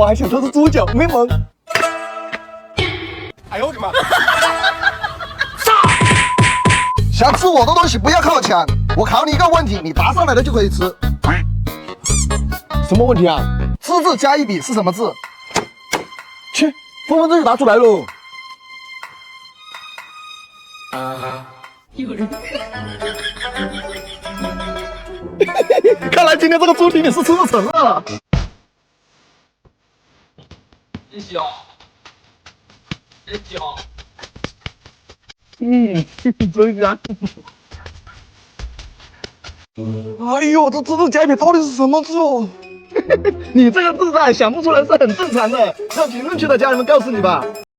我还想他是主角，没蒙。哎呦我的妈！想吃我的东西不要靠我抢，我考你一个问题，你答上来了就可以吃。什么问题啊？吃字加一笔是什么字？切，分分钟就答出来喽。有人。看来今天这个猪蹄你是吃不成了。真香，真香。真香。哎呦，这字加一笔到底是什么字哦？你这个智障想不出来是很正常的，让评论区的家人们告诉你吧。